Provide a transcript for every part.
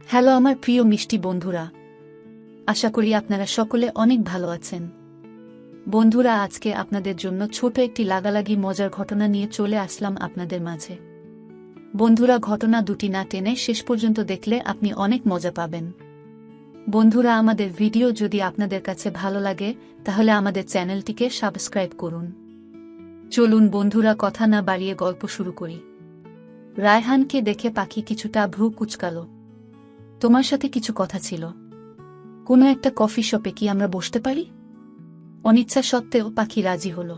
Hello আমার প্রিয় মিষ্টি বন্ধুরা, আশা করি আপনারা সকলে অনেক ভালো আছেন। বন্ধুরা, আজকে আপনাদের জন্য ছোট একটি লাগালাগি মজার ঘটনা নিয়ে চলে আসলাম আপনাদের মাঝে। বন্ধুরা, ঘটনা দুটি না টেনে শেষ পর্যন্ত দেখলে আপনি অনেক মজা পাবেন। বন্ধুরা, আমাদের ভিডিও যদি আপনাদের কাছে ভালো লাগে তাহলে আমাদের চ্যানেলটিকে সাবস্ক্রাইব করুন। চলুন বন্ধুরা, কথা না বাড়িয়ে গল্প শুরু করি। রায়হানকে দেখে পাখি কিছুটা ভ্রু কুঁচকালো। তোমার সাথে কিছু কথা ছিল। কোনো একটা কফি শপে কি আমরা বসতে পারি? অনিচ্ছা সত্ত্বেও পাখি রাজি হল।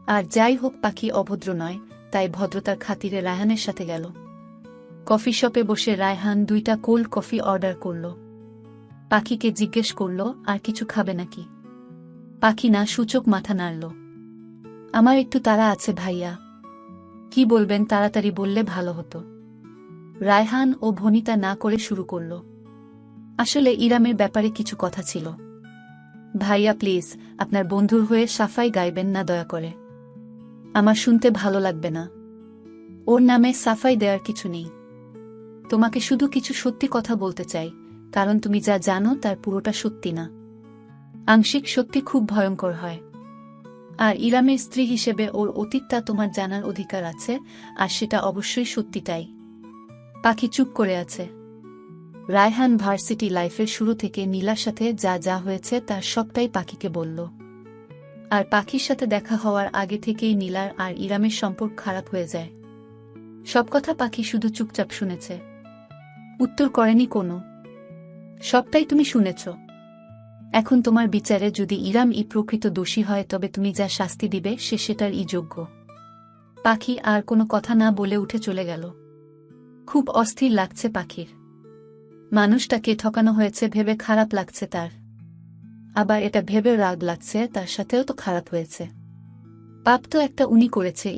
আর যাই হোক, পাখি অভদ্র নয়, তাই ভদ্রতার খাতিরে রায়হানের সাথে গেল। কফি শপে বসে রায়হান 2টা কোল্ড কফি অর্ডার করল। পাখিকে জিজ্ঞেস করল, আর কিছু খাবে নাকি? পাখি না সূচক মাথা নাড়ল। আমার একটু তাড়া আছে ভাইয়া। কি বলবেন, তাড়াতাড়ি বললে ভালো হতো। রায়হান ও ভনিতা না করে শুরু করল, আসলে ইরামের ব্যাপারে কিছু কথা ছিল। ভাইয়া প্লিজ, আপনার বন্ধুর হয়ে সাফাই গাইবেন না দয়া করে। আমার শুনতে ভালো লাগবে না। ওর নামে সাফাই দেওয়ার কিছু নেই। তোমাকে শুধু কিছু সত্যি কথা বলতে চাই, কারণ তুমি যা জানো তার পুরোটা সত্যি না। আংশিক সত্যি খুব ভয়ঙ্কর হয়। আর ইরামের স্ত্রী হিসেবে ওর অতীতটা তোমার জানার অধিকার আছে, আর সেটা অবশ্যই সত্যিটাই। পাখি চুপ করে আছে। রায়হান ভার্সিটি লাইফের শুরু থেকে নীলার সাথে যা যা হয়েছে তার সবটাই পাখিকে বলল। আর পাখির সাথে দেখা হওয়ার আগে থেকেই নীলার আর ইরামের সম্পর্ক খারাপ হয়ে যায়। সব কথা পাখি শুধু চুপচাপ শুনেছে, উত্তর করেনি কোনো। সবটাই তুমি শুনেছ। এখন তোমার বিচারে যদি ইরাম প্রকৃত দোষী হয় তবে তুমি যা শাস্তি দিবে সে সেটার যোগ্য। পাখি আর কোনো কথা না বলে উঠে চলে গেল। খুব অস্থির লাগছে পাখির। মানুষটাকে ঠকানো হয়েছে ভেবে খারাপ লাগছে তার। আবার এটা ভেবে রাগ লাগছে তার সাথেও তো খারাপ হয়েছে। পাপ তো একটা উনি করেছে।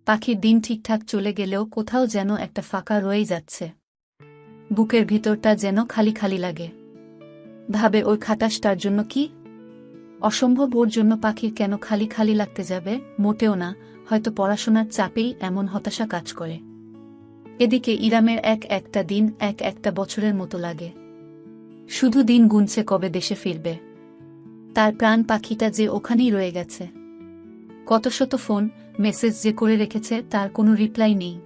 পাখির দিন ঠিকঠাক চলে গেলেও কোথাও যেন একটা ফাঁকা রয়েই যাচ্ছে। বুকের ভিতরটা যেন খালি খালি লাগে। ভাবে ওই খাটাস তার জন্য কি অসম্ভব। ওর জন্য পাখির কেন খালি খালি লাগতে যাবে? মোটেও না, হয়তো পড়াশোনার চাপেই এমন হতাশা কাজ করে। এদিকে ইরামের একটা দিন একটা বছরের মতো লাগে। শুধু দিন গুনছে কবে দেশে ফিরবে। তার প্রাণ পাখিটা যে ওখানেই রয়ে গেছে। কত শত ফোন মেসেজ যে করে রেখেছে তার কোনো রিপ্লাই নেই।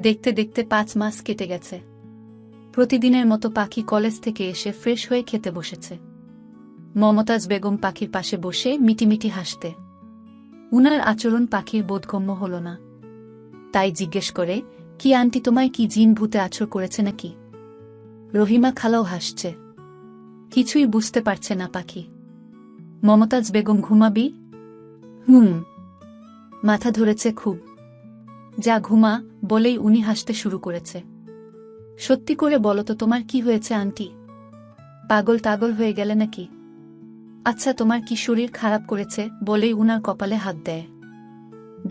দেখতে দেখতে 5 মাস কেটে গেছে। প্রতিদিনের মতো পাখি কলেজ থেকে এসে ফ্রেশ হয়ে খেতে বসেছে। মমতাজ বেগম পাখির পাশে বসে মিটিমিটি হাসতে। উনার আচরণ পাখির বোধগম্য হল না। তাই জিজ্ঞেস করে, কি আন্টি, তোমায় কি জিন ভূতে আছর করেছে নাকি? রহিমা খালাও হাসছে। কিছুই বুঝতে পারছে না পাখি। মমতাজ বেগম, ঘুমাবি? মাথা ধরেছে খুব। যা ঘুমা, বলেই উনি হাসতে শুরু করেছে। সত্যি করে বলো তো, তোমার কি হয়েছে আন্টি? পাগল টাগল হয়ে গেলে নাকি? আচ্ছা, তোমার কি শরীর খারাপ করেছে? বলেই উনার কপালে হাত দেয়।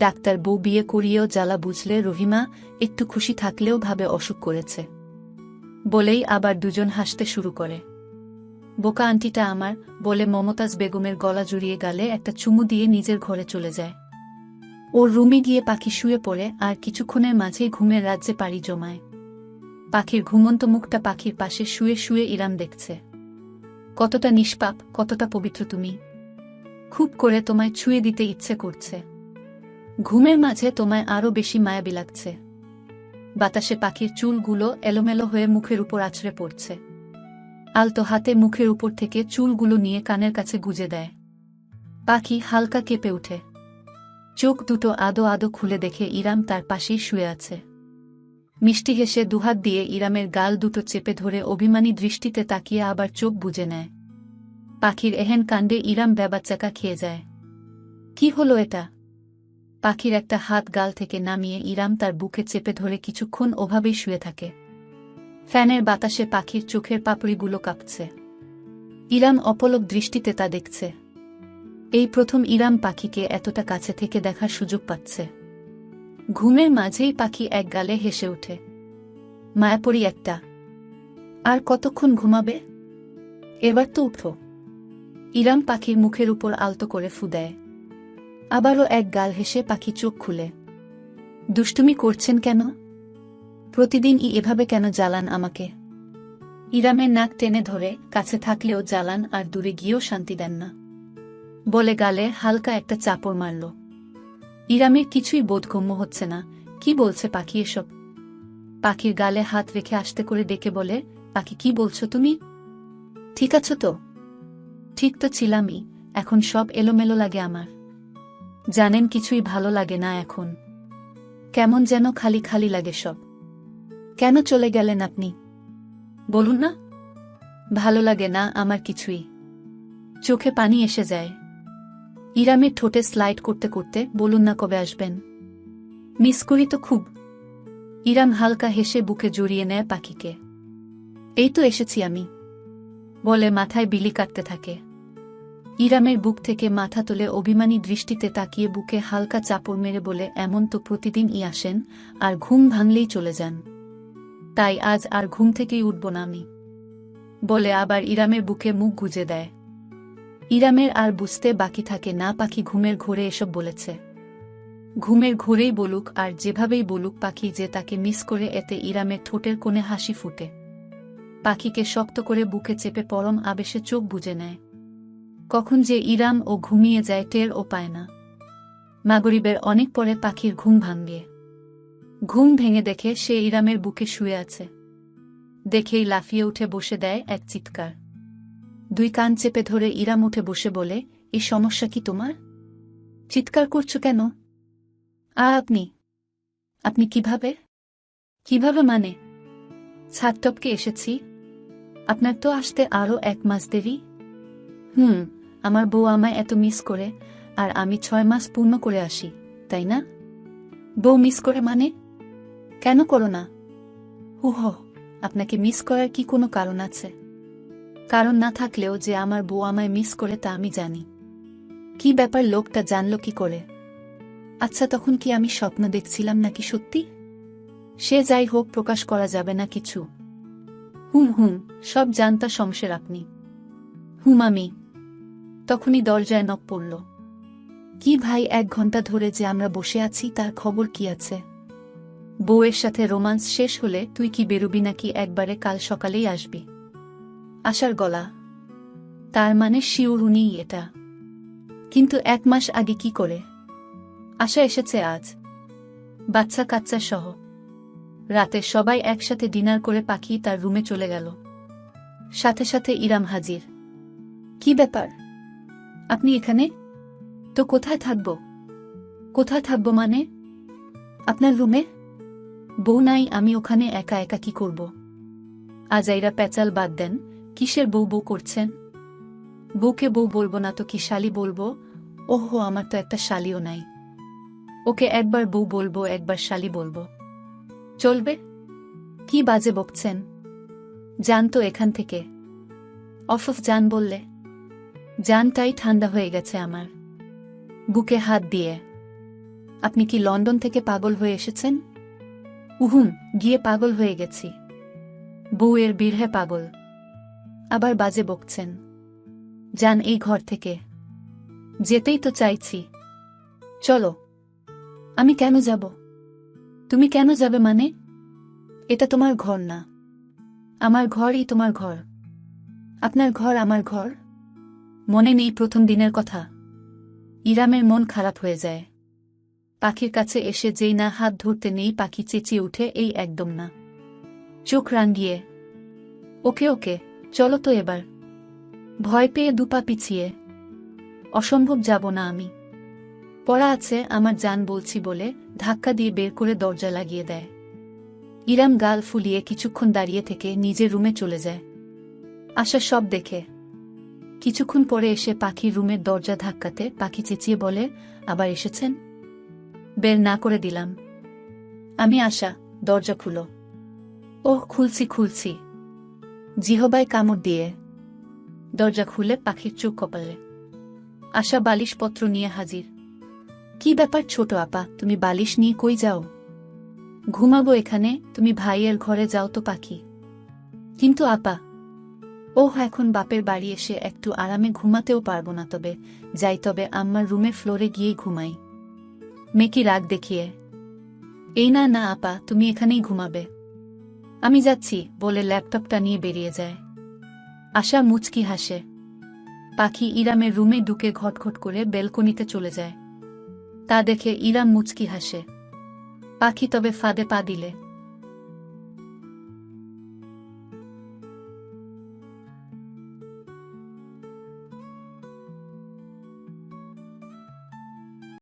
ডাক্তার বউ বিয়ে করিয়েও জ্বালা বুঝলে রহিমা একটু খুশি থাকলেও ভাবে অসুখ করেছে। বলেই আবার দুজন হাসতে শুরু করে। বোকা আন্টিটা আমার, বলে মমতাজ বেগমের গলা জড়িয়ে গালে একটা চুমু দিয়ে নিজের ঘরে চলে যায়। ওর রুমে গিয়ে পাখি শুয়ে পড়ে আর কিছুক্ষণের মাঝেই ঘুমের রাজ্যে পাড়ি জমায়। পাখির ঘুমন্ত মুখটা পাখির পাশে শুয়ে শুয়ে ইরাম দেখছে। কতটা নিষ্পাপ, কতটা পবিত্র তুমি। খুব করে তোমায় ছুঁয়ে দিতে ইচ্ছে করছে। ঘুমের মাঝে তোমায় আরো বেশি মায়াবী লাগছে। বাতাসে পাখির চুলগুলো এলোমেলো হয়ে মুখের উপর আছড়ে পড়ছে। আলতো হাতে মুখের উপর থেকে চুলগুলো নিয়ে কানের কাছে গুজে দেয়। পাখি হালকা কেঁপে উঠে। চোখ দুটো আদো আদো খুলে দেখে ইরাম তার পাশেই শুয়ে আছে। মিষ্টি হেসে দুহাত দিয়ে ইরামের গাল দুটো চেপে ধরে অভিমানী দৃষ্টিতে তাকিয়ে আবার চোখ বুজে নেয়। পাখির এহেন কাণ্ডে ইরাম ব্যাবাচ্চাকা খেয়ে যায়। কি হলো এটা? পাখির একটা হাত গাল থেকে নামিয়ে ইরাম তার বুকে চেপে ধরে কিছুক্ষণ ওভাবেই শুয়ে থাকে। ফ্যানের বাতাসে পাখির চোখের পাপড়িগুলো কাঁপছে। ইরাম অপলক দৃষ্টিতে তা দেখছে। এই প্রথম ইরাম পাখিকে এতটা কাছে থেকে দেখার সুযোগ পাচ্ছে। ঘুমের মাঝেই পাখি এক গালে হেসে ওঠে। মায়াপরি একটা। আর কতক্ষণ ঘুমাবে? এবার তো উঠো। ইরাম পাখির মুখের উপর আলতো করে ফু দেয়। আবারও এক গাল হেসে পাখি চোখ খুলে। দুষ্টুমি করছেন কেন? প্রতিদিনই এভাবে কেন জ্বালান আমাকে? ইরামের নাক টেনে ধরে কাছে থাকলেও জ্বালান আর দূরে গিয়েও শান্তি দেন না। বলে গালে হালকা একটা চাপড় মারল। ইরামের কিছুই বোধগম্য হচ্ছে না, কি বলছে পাখি এসব? পাখির গালে হাত রেখে আস্তে করে ডেকে বলে, পাখি কি বলছো তুমি? ঠিক আছো তো? ঠিক তো ছিলামই, এখন সব এলোমেলো লাগে আমার। জানেন কিছুই ভালো লাগে না এখন, কেমন যেন খালি খালি লাগে সব। কেন চলে গেলেন আপনি? বলুন না। ভালো লাগে না আমার কিছুই, চোখে পানি এসে যায়। ইরামের ঠোঁটে স্লাইড করতে করতে বলুন না কবে আসবেন? মিস করি তো খুব। ইরাম হালকা হেসে বুকে জড়িয়ে নেয় পাখিকে। এই তো এসেছি আমি, বলে মাথায় বিলি কাটতে থাকে। ইরামের বুক থেকে মাথা তুলে অভিমানী দৃষ্টিতে তাকিয়ে বুকে হালকা চাপড় মেরে বলে, এমন তো প্রতিদিনই আসেন আর ঘুম ভাঙলেই চলে যান, তাই আজ আর ঘুম থেকেই উঠব না আমি, বলে আবার ইরামের বুকে মুখ গুজে দেয়। ইরামের আর বুঝতে বাকি থাকে না পাখি ঘুমের ঘোরে এসব বলেছে। ঘুমের ঘোরেই বলুক আর যেভাবেই বলুক পাখি যে তাকে মিস করে, এতে ইরামের ঠোঁটের কোণে হাসি ফুটে। পাখিকে শক্ত করে বুকে চেপে পরম আবেশে চোখ বুজে নেয়। কখন যে ইরাম ও ঘুমিয়ে যায় টের ও পায় না। মাগরিবের অনেক পরে পাখির ঘুম ভাঙে। ঘুম ভেঙে দেখে সে ইরামের বুকে শুয়ে আছে। দেখেই লাফিয়ে উঠে বসে দেয় এক চিৎকার। দুই কান চেপে ধরে ইরাম উঠে বসে বলে, এই সমস্যা কি তোমার? চিৎকার করছো কেন? আপনি আপনি কিভাবে? কিভাবে মানে? ছাদ টপকে এসেছি। আপনার তো আসতে আরও 1 মাস দেরি। আমার বউ আমায় এত মিস করে, আর আমি 6 মাস পূর্ণ করে আসি, তাই না? বউ মিস করে মানে? কেন করো না? হুহ, আপনাকে মিস করার কি কোনো কারণ আছে? কারণ না থাকলেও যে আমার বউ আমায় মিস করে তা আমি জানি। কি ব্যাপার, লোকটা জানলো কি করে? আচ্ছা, তখন কি আমি স্বপ্ন দেখছিলাম নাকি সত্যি? সে যাই হোক, প্রকাশ করা যাবে না কিছু। সব জানতা শমশের আপনি। আমি। তখনই দরজায় নক পড়ল। কি ভাই, 1 ঘন্টা ধরে যে আমরা বসে আছি তার খবর কি আছে? বউয়ের সাথে রোমান্স শেষ হলে তুই কি বেরুবি নাকি একবারে কাল সকালেই আসবি? আশার গলা। তার মানে শিওর উনিই এটা। কিন্তু 1 মাস আগে কি করে? আশা এসেছে আজ, বাচ্চা কাচ্চা সহ। রাতে সবাই একসাথে ডিনার করে পাখি তার রুমে চলে গেল। সাথে সাথে ইরাম হাজির। কি ব্যাপার, আপনি এখানে? তো কোথায় থাকব? কোথায় থাকব মানে? আপনার রুমে। বউ নাই, আমি ওখানে একা একা কি করব? আজাইরা প্যাচাল বাদ দেন, কিসের বউ বউ করছেন? বউকে বউ বলবো না তো কি শালি বলবো? ওহো, আমার তো একটা শালিও নাই। ওকে একবার বউ বলবো, একবার শালি বলবো, চলবে? কি বাজে বকছেন? যান তো এখান থেকে। অফ যান বললে। জানটাই ঠান্ডা হয়ে গেছে আমার। বুকে হাত দিয়ে। আপনি কি লন্ডন থেকে পাগল হয়ে এসেছেন? গিয়ে পাগল হয়ে গেছি। বউয়ের বিরহে পাগল। আবার বাজে বকছেন। যান এই ঘর থেকে। যেতেই তো চাইছি। চলো। আমি কেন যাব? তুমি কেন যাবে মানে? এটা তোমার ঘর না। আমার ঘরই তোমার ঘর। আপনার ঘর আমার ঘর। মনে নেই প্রথম দিনের কথা? ইরামের মন খারাপ হয়ে যায়। পাখির কাছে এসে যেই না হাত ধরতে নেই, পাখি চেঁচিয়ে উঠে, এই একদম না। চোখ রাঙিয়ে। ওকে ওকে, চলো তো এবার। ভয় পেয়ে দুপা পিছিয়ে। অসম্ভব, যাব না আমি। পড়া আছে আমার, জান বলছি বলে ধাক্কা দিয়ে বের করে দরজা লাগিয়ে দেয়। ইরাম গাল ফুলিয়ে কিছুক্ষণ দাঁড়িয়ে থেকে নিজের রুমে চলে যায়। আশা সব দেখে। কিছুক্ষণ পরে এসে পাখির রুমের দরজা ধাক্কাতে পাখি চেঁচিয়ে বলে, আবার এসেছেন? বের না করে দিলাম। আমি আশা, দরজা খুলো। ওহ, খুলছি খুলছি। জিহবায় কামড় দিয়ে দরজা খুলে পাখির চোখ কপালে। আশা বালিশপত্র নিয়ে হাজির। কি ব্যাপার ছোট আপা, তুমি বালিশ নিয়ে কই যাও? ঘুমাবো এখানে, তুমি ভাইয়ের ঘরে যাও তো পাখি। কিন্তু আপা। ওহ, এখন বাপের বাড়ি এসে একটু আরামে ঘুমাতেও পারবো না, তবে যাই, তবে আম্মার রুমের ফ্লোরে গিয়েই ঘুমাই। মেকি রাগ দেখিয়ে। এই না না আপা, তুমি এখানেই ঘুমাবে। আমি যাচ্ছি বলে ল্যাপটপটা নিয়ে বেরিয়ে যায়। আশা মুচকি হাসে। পাখি ইরামের রুমে ঢুকে ঘটঘট করে বেলকনিতে চলে যায়। তা দেখে ইরাম মুচকি হাসে। পাখি তবে ফাঁদে পা দিলে।